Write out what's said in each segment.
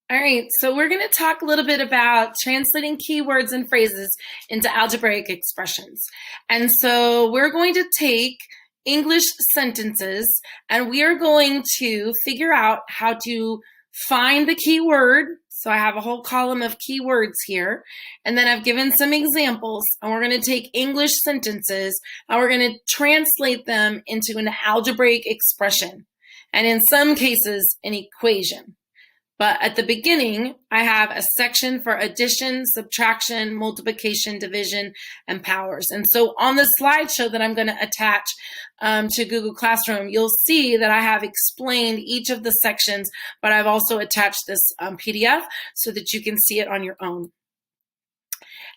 All right, so we're going to talk a little bit about translating keywords and phrases into algebraic expressions. And so we're going to take English sentences and we are going to figure out how to find the keyword. So I have a whole column of keywords here, and then I've given some examples, and we're going to take English sentences and we're going to translate them into an algebraic expression, and in some cases, an equation. But at the beginning, I have a section for addition, subtraction, multiplication, division, and powers. And so on the slideshow that I'm going to attach to Google Classroom, you'll see that I have explained each of the sections, but I've also attached this PDF so that you can see it on your own.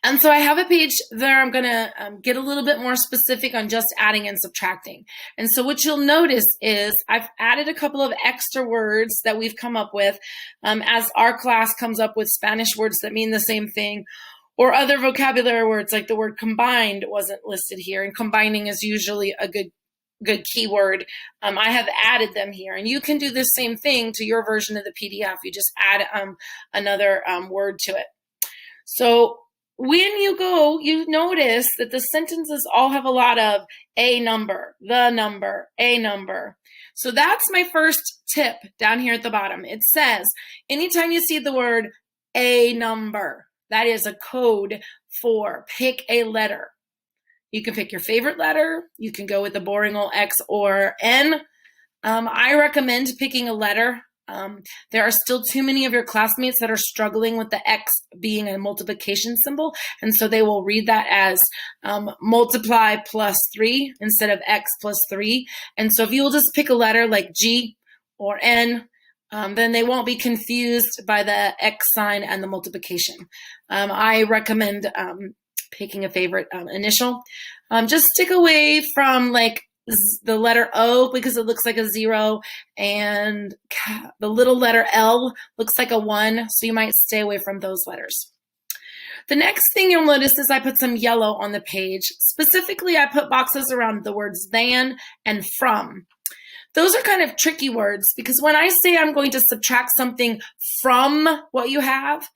And so I have a page there. I'm going to get a little bit more specific on just adding and subtracting. And so what you'll notice is I've added a couple of extra words that we've come up with as our class comes up with Spanish words that mean the same thing, or other vocabulary words like the word combined wasn't listed here, and combining is usually a good keyword. I have added them here, and you can do the same thing to your version of the PDF. You just add another word to it. So when you go, you notice that the sentences all have a lot of a number, the number, a number. So that's my first tip down here at the bottom. It says, anytime you see the word a number, that is a code for pick a letter. You can pick your favorite letter. You can go with the boring old X or N. I recommend picking a letter. There are still too many of your classmates that are struggling with the X being a multiplication symbol, and so they will read that as multiply plus 3 instead of X plus 3. And so if you will just pick a letter like G or N, then they won't be confused by the X sign and the multiplication. I recommend picking a favorite initial. Just stick away from like the letter O because it looks like a 0, and the little letter L looks like a 1, so you might stay away from those letters. The next thing you'll notice is I put some yellow on the page. Specifically, I put boxes around the words than and from. Those are kind of tricky words because when I say I'm going to subtract something from what you have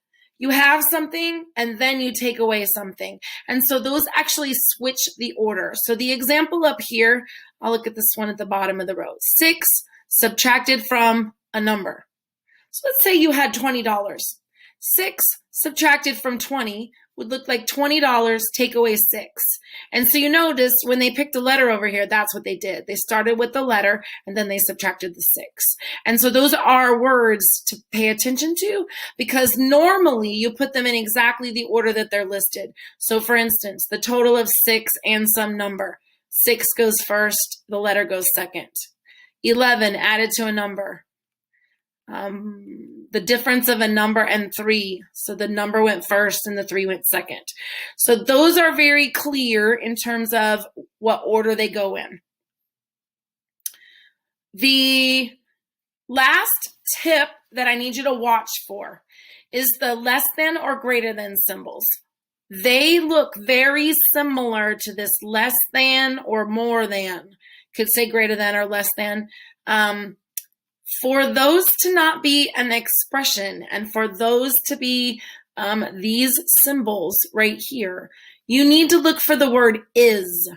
something and then you take away something. And so those actually switch the order. So the example up here, I'll look at this one at the bottom of the row. 6 subtracted from a number. So let's say you had $20. 6 subtracted from 20 would look like $20 take away 6. And so you notice when they picked a letter over here, that's what they did. They started with the letter and then they subtracted the 6. And so those are words to pay attention to because normally you put them in exactly the order that they're listed. So for instance, the total of 6 and some number. 6 goes first, the letter goes second. 11 added to a number. The difference of a number and 3. So the number went first and the 3 went second. So those are very clear in terms of what order they go in. The last tip that I need you to watch for is the less than or greater than symbols. They look very similar to this less than or more than. Could say greater than or less than. For those to not be an expression and for those to be these symbols right here, you need to look for the word is.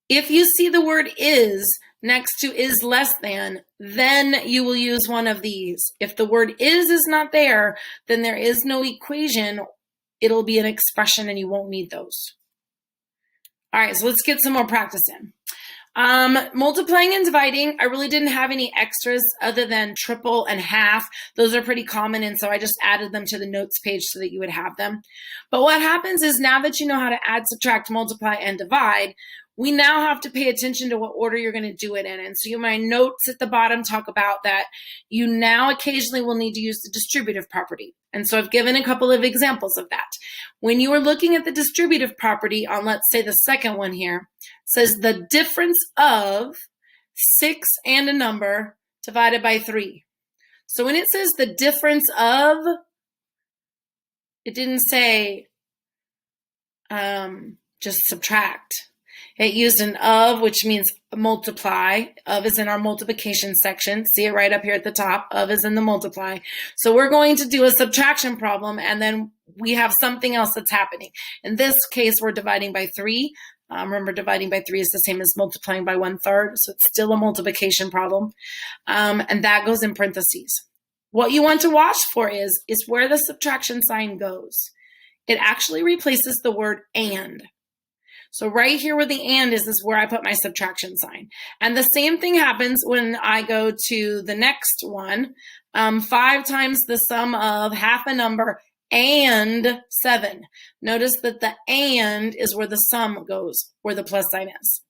If you see the word is next to is less than, then you will use one of these. If the word is not there, then there is no equation. It'll be an expression and you won't need those. All right, so let's get some more practice in. Multiplying and dividing, I really didn't have any extras other than triple and half. Those are pretty common, and so I just added them to the notes page so that you would have them. But what happens is now that you know how to add, subtract, multiply, and divide, we now have to pay attention to what order you're going to do it in. And so my notes at the bottom talk about that you now occasionally will need to use the distributive property. And so I've given a couple of examples of that. When you are looking at the distributive property on, let's say, the second one here, it says the difference of 6 and a number divided by 3. So when it says the difference of, it didn't say just subtract. It used an of, which means multiply. Of is in our multiplication section. See it right up here at the top. Of is in the multiply. So we're going to do a subtraction problem, and then we have something else that's happening. In this case, we're dividing by 3. Remember, dividing by 3 is the same as multiplying by 1/3, so it's still a multiplication problem. And that goes in parentheses. What you want to watch for is where the subtraction sign goes. It actually replaces the word and. So right here where the and is where I put my subtraction sign. And the same thing happens when I go to the next one. 5 times the sum of half a number and 7. Notice that the and is where the sum goes, where the plus sign is.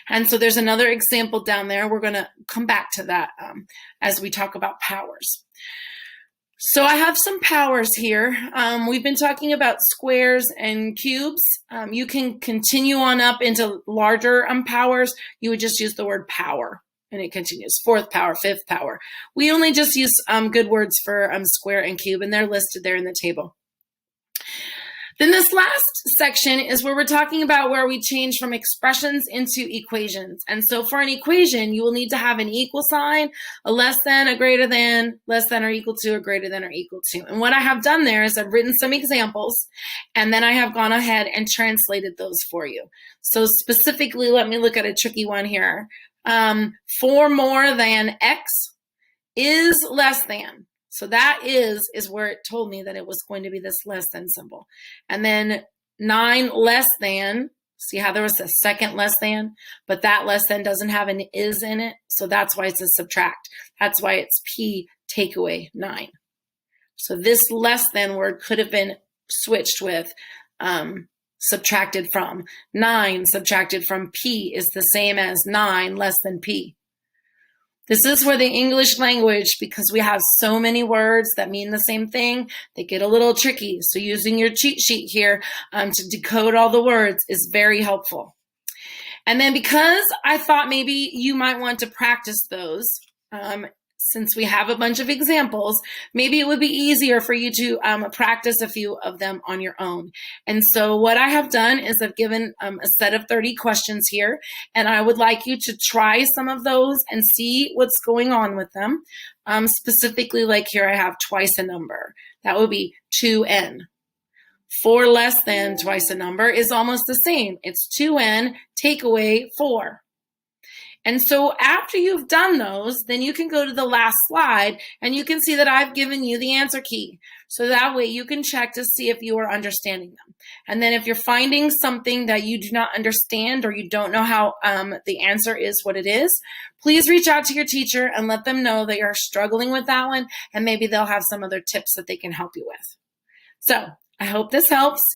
And so there's another example down there. We're going to come back to that as we talk about powers. So I have some powers here. We've been talking about squares and cubes. You can continue on up into larger powers. You would just use the word power, and it continues. 4th power, 5th power. We only just use good words for square and cube, and they're listed there in the table. Then this last section is where we're talking about where we change from expressions into equations. And so for an equation, you will need to have an equal sign, a less than, a greater than, less than or equal to, or greater than or equal to. And what I have done there is I've written some examples, and then I have gone ahead and translated those for you. So specifically, let me look at a tricky one here. 4 more than X is less than. So that is where it told me that it was going to be this less than symbol. And then 9 less than, see how there was a second less than, but that less than doesn't have an is in it. So that's why it's a subtract. That's why it's P take away 9. So this less than word could have been switched with subtracted from. 9 subtracted from P is the same as 9 less than P. This is where the English language, because we have so many words that mean the same thing, they get a little tricky. So using your cheat sheet here to decode all the words is very helpful. And then because I thought maybe you might want to practice those, since we have a bunch of examples, maybe it would be easier for you to practice a few of them on your own. And so what I have done is I've given a set of 30 questions here, and I would like you to try some of those and see what's going on with them. Specifically, like here I have twice a number. That would be 2n. 4 less than twice a number is almost the same. It's 2n, take away 4. And so after you've done those, then you can go to the last slide and you can see that I've given you the answer key. So that way you can check to see if you are understanding them. And then if you're finding something that you do not understand or you don't know how the answer is what it is, please reach out to your teacher and let them know that you're struggling with that one, and maybe they'll have some other tips that they can help you with. So I hope this helps.